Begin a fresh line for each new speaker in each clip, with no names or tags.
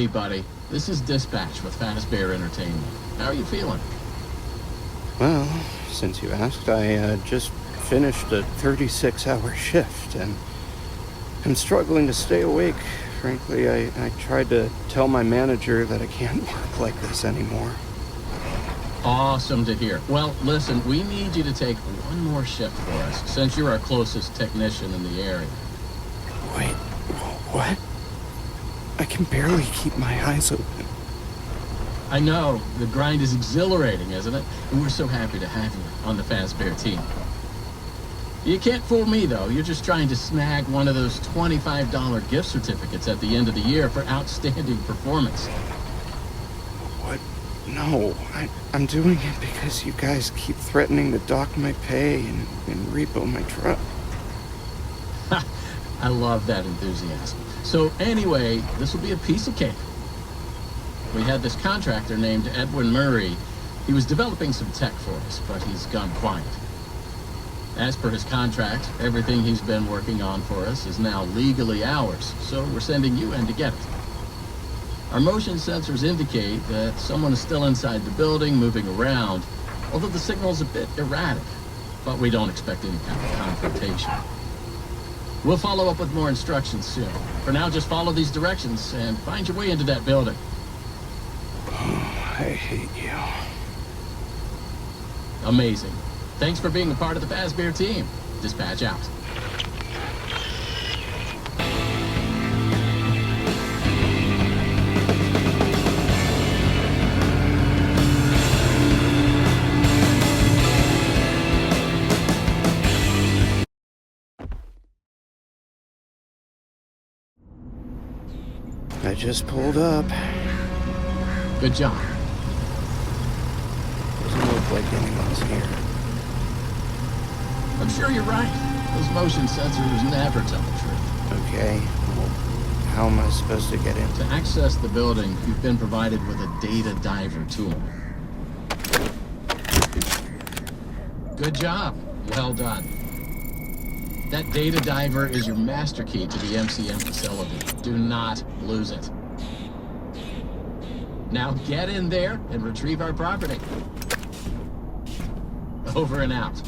Hey, buddy. This is Dispatch with Fazbear Entertainment. How are you feeling?
Well, since you asked, I just finished a 36-hour shift, and I'm struggling to stay awake. Frankly, I tried to tell my manager that I can't work like this anymore.
Awesome to hear. Well, listen, we need you to take one more shift for us, since you're our closest technician in the area.
Wait, what? I can barely keep my eyes open.
I know. The grind is exhilarating, isn't it? And we're so happy to have you on the Fazbear team. You can't fool me, though. You're just trying to snag one of those $25 gift certificates at the end of the year for outstanding performance.
What? No, I'm doing it because you guys keep threatening to dock my pay and repo my truck.
I love that enthusiasm. So anyway, this will be a piece of cake. We had this contractor named Edwin Murray. He was developing some tech for us, but he's gone quiet. As per his contract, everything he's been working on for us is now legally ours, so we're sending you in to get it. Our motion sensors indicate that someone is still inside the building, moving around, although the signal's a bit erratic, but we don't expect any kind of confrontation. We'll follow up with more instructions soon. For now, just follow these directions and find your way into that building.
Oh, I hate you.
Amazing. Thanks for being a part of the Fazbear team. Dispatch out.
I just pulled up.
Good job.
Doesn't look like anyone's here.
I'm sure you're right. Those motion sensors never tell the truth.
Okay, well, how am I supposed to get in?
To access the building, you've been provided with a data diver tool. Good job. Well done. That data diver is your master key to the MCM facility. Do not lose it. Now get in there and retrieve our property. Over and out.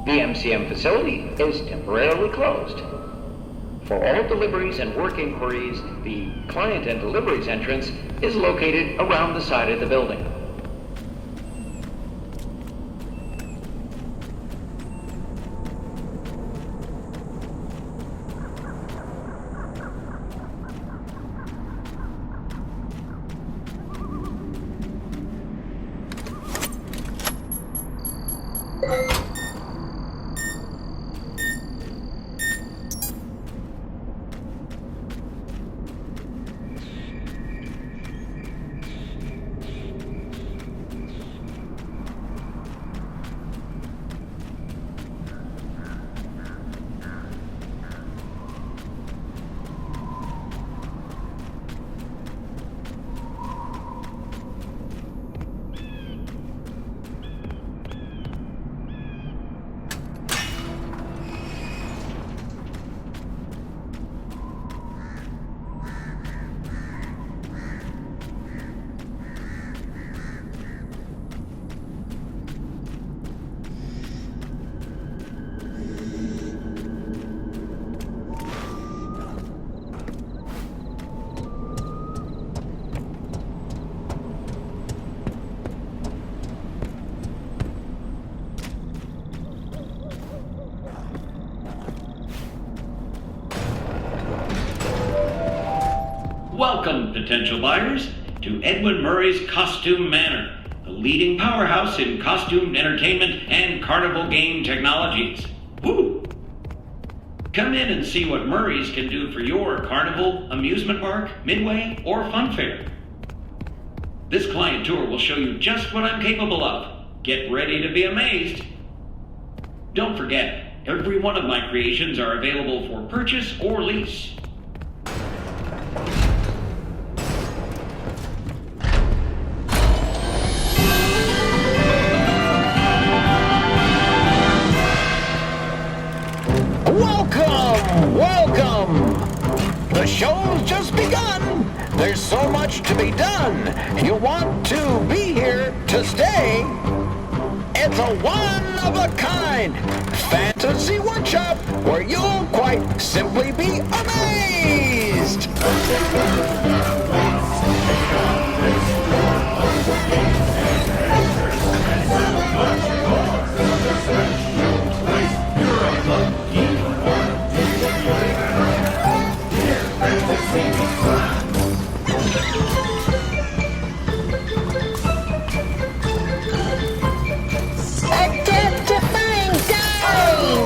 The MCM facility is temporarily closed. For all deliveries and work inquiries, the client and deliveries entrance is located around the side of the building.
Welcome, potential buyers, to Edwin Murray's Costume Manor, the leading powerhouse in costume entertainment and carnival game technologies. Woo! Come in and see what Murray's can do for your carnival, amusement park, midway, or fun fair. This client tour will show you just what I'm capable of. Get ready to be amazed. Don't forget, Every one of my creations are available for purchase or lease.
Welcome! The show's just begun. There's so much to be done. You want to be here to stay. It's a one-of-a-kind fantasy workshop where you'll quite simply be amazed.
Identifying dive!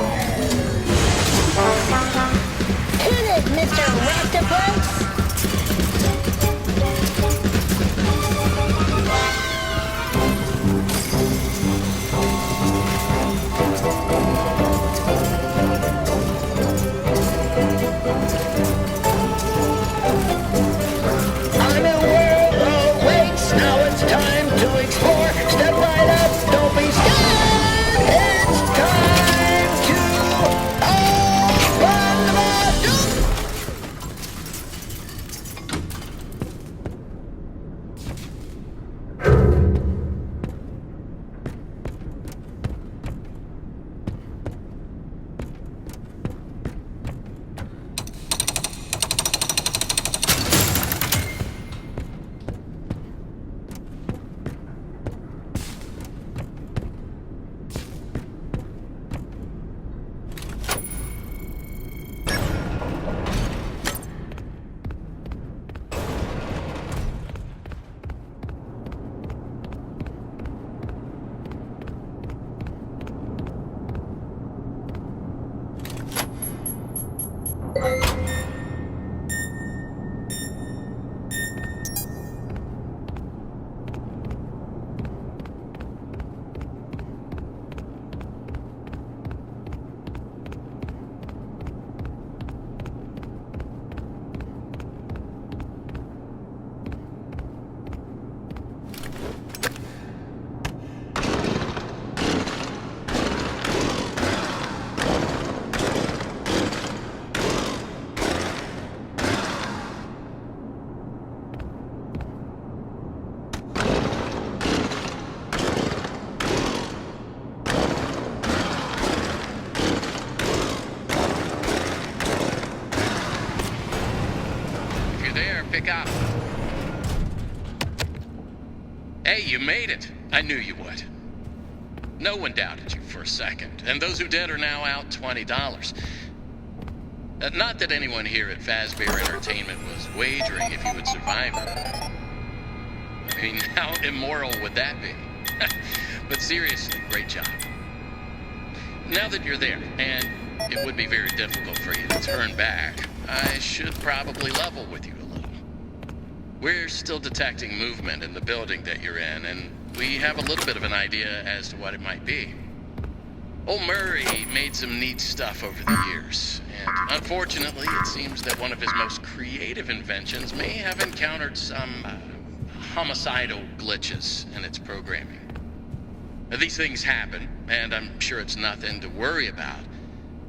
Hit it, Mr. Octopus!
A new world awaits. Now it's time to explore. Step right up, don't be scared. It's time to open the door.
Pick up. Hey, you made it. I knew you would. No one doubted you for a second, and those who did are now out $20. Not that anyone here at Fazbear Entertainment was wagering if you would survive it. I mean, how immoral would that be? But seriously, great job. Now that you're there, and it would be very difficult for you to turn back, I should probably level with you a little. We're still detecting movement in the building that you're in, and we have a little bit of an idea as to what it might be. Old Murray made some neat stuff over the years, and unfortunately, it seems that one of his most creative inventions may have encountered some homicidal glitches in its programming. Now, these things happen, and I'm sure it's nothing to worry about,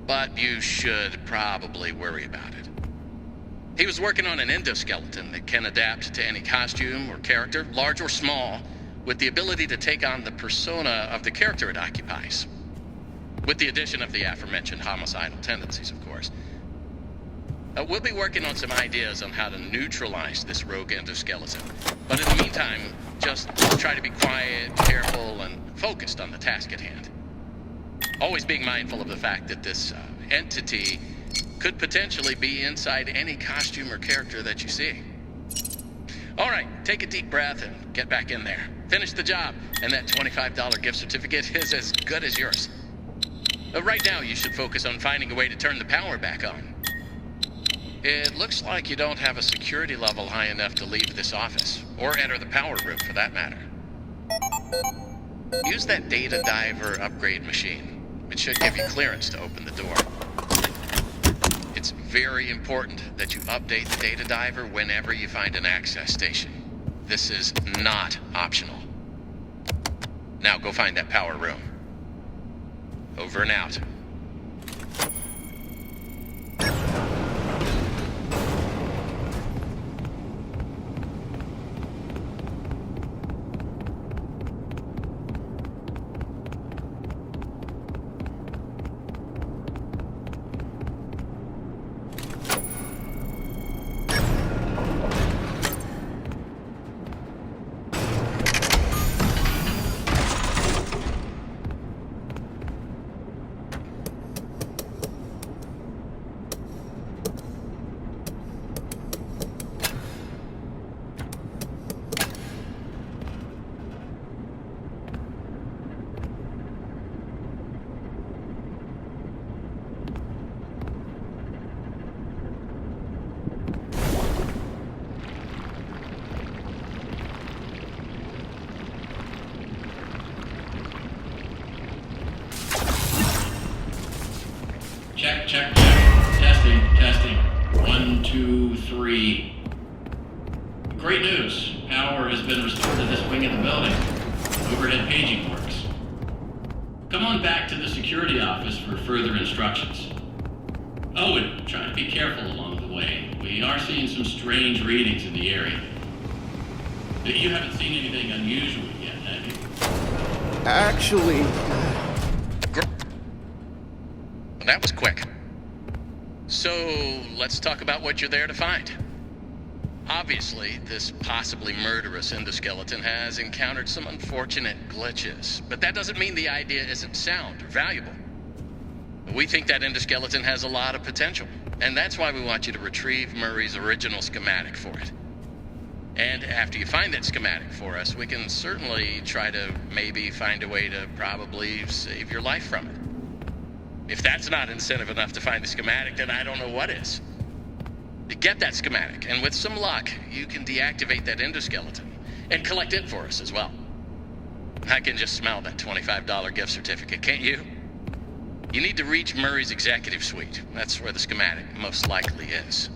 but you should probably worry about it. He was working on an endoskeleton that can adapt to any costume or character, large or small, with the ability to take on the persona of the character it occupies. With the addition of the aforementioned homicidal tendencies, of course. We'll be working on some ideas on how to neutralize this rogue endoskeleton. But in the meantime, just try to be quiet, careful, and focused on the task at hand. Always being mindful of the fact that this entity could potentially be inside any costume or character that you see. All right, take a deep breath and get back in there. Finish the job, and that $25 gift certificate is as good as yours. Right now, you should focus on finding a way to turn the power back on. It looks like you don't have a security level high enough to leave this office, or enter the power room for that matter. Use that data diver upgrade machine. It should give you clearance to open the door. It's very important that you update the data diver whenever you find an access station. This is not optional. Now go find that power room. Over and out.
Check, check, check. Testing, testing. 1, 2, 3. Great news. Power has been restored to this wing of the building. Overhead paging works. Come on back to the security office for further instructions. Oh, and try to be careful along the way. We are seeing some strange readings in the area. You haven't seen anything unusual yet, have you?
Actually,
That was quick. So, let's talk about what you're there to find. Obviously, this possibly murderous endoskeleton has encountered some unfortunate glitches, but that doesn't mean the idea isn't sound or valuable. We think that endoskeleton has a lot of potential, and that's why we want you to retrieve Murray's original schematic for it. And after you find that schematic for us, we can certainly try to maybe find a way to probably save your life from it. If that's not incentive enough to find the schematic, then I don't know what is. Get that schematic, and with some luck, you can deactivate that endoskeleton and collect it for us as well. I can just smell that $25 gift certificate, can't you? You need to reach Murray's executive suite. That's where the schematic most likely is.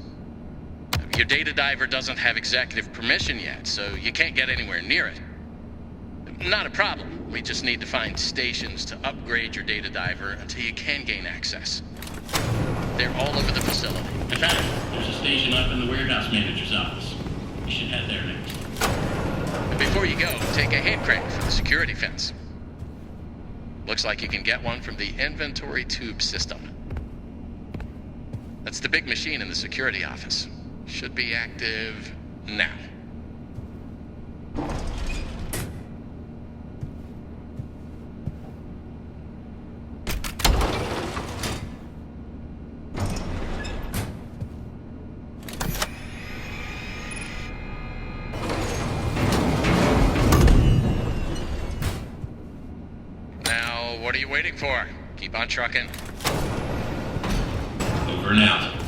Your data diver doesn't have executive permission yet, so you can't get anywhere near it. Not a problem. We just need to find stations to upgrade your data diver until you can gain access. They're all over the facility.
In fact, there's a station up in the warehouse manager's office. You should head there next.
And before you go, take a hand crank for the security fence. Looks like you can get one from the inventory tube system. That's the big machine in the security office. Should be active now. What are you waiting for? Keep on trucking.
Over and out.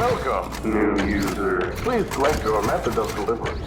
Welcome, new user. Please select your method of delivery.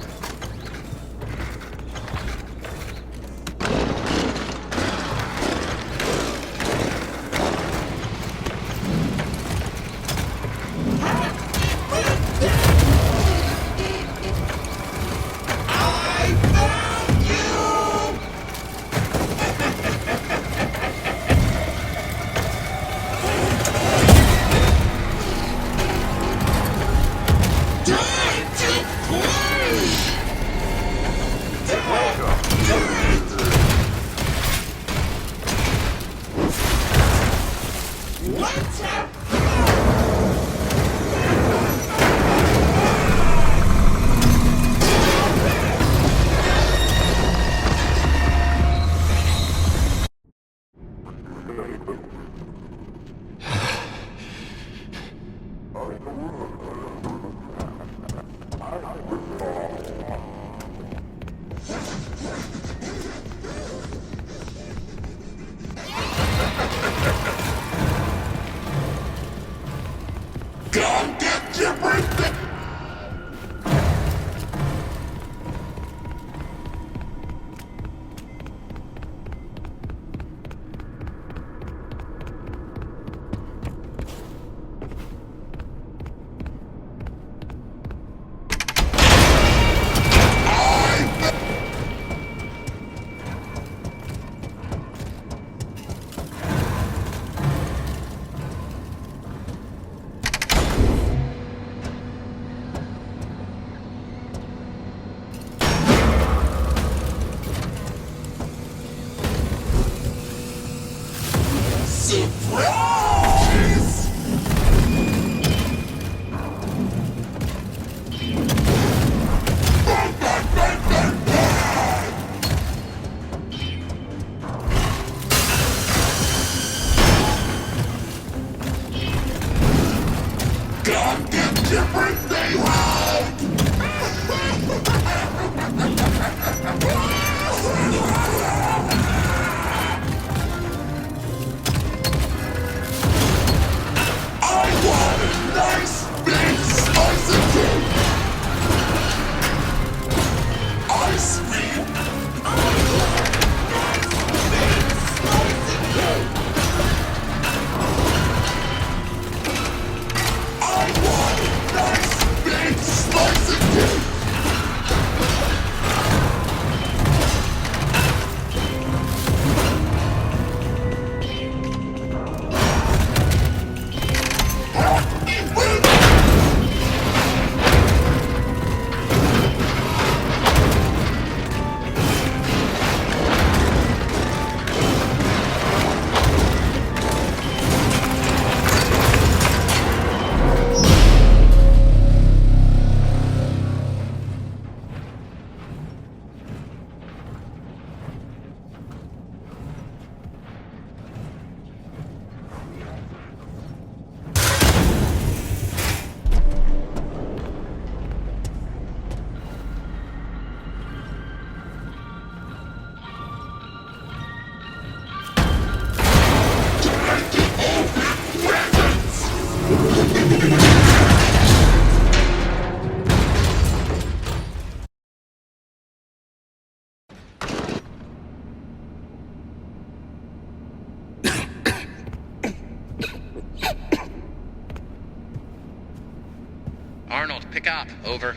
Arnold, pick up. Over.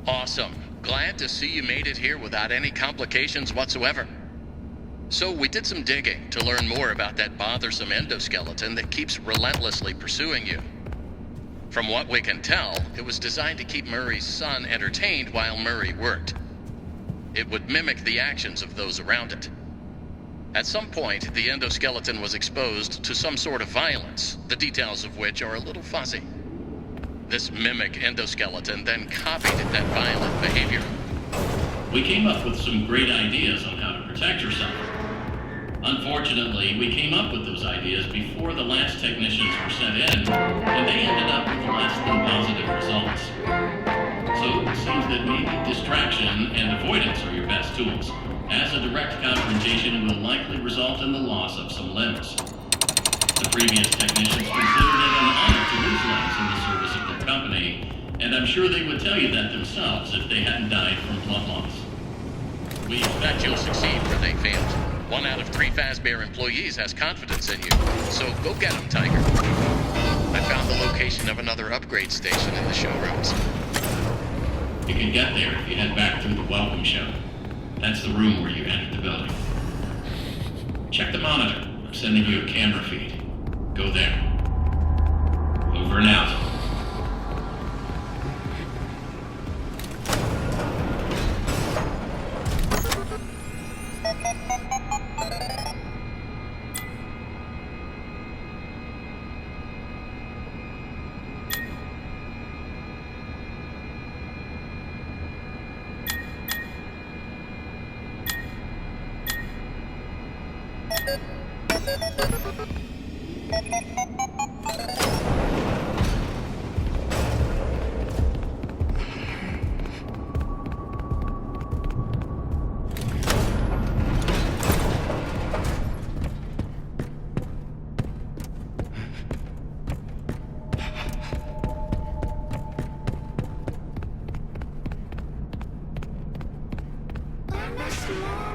Awesome. Glad to see you made it here without any complications whatsoever. So we did some digging to learn more about that bothersome endoskeleton that keeps relentlessly pursuing you. From what we can tell, it was designed to keep Murray's son entertained while Murray worked. It would mimic the actions of those around it. At some point, the endoskeleton was exposed to some sort of violence, the details of which are a little fuzzy. This mimic endoskeleton then copied that violent behavior.
We came up with some great ideas on how to protect yourself. Unfortunately, we came up with those ideas before the last technicians were sent in, and they ended up with less than positive results. So it seems that maybe distraction and avoidance are your best tools. As as a direct confrontation will likely result in the loss of some limbs. The previous technicians considered it an honor to lose limbs in the service of their company, and I'm sure they would tell you that themselves if they hadn't died from blood loss.
We expect you'll succeed where they failed. 1 out of 3 Fazbear employees has confidence in you, so go get them, Tiger. I found the location of another upgrade station in the showrooms.
You can get there if you head back through the welcome show. That's the room where you entered the building. Check the monitor. I'm sending you a camera feed. Go there. Over and out.
Small.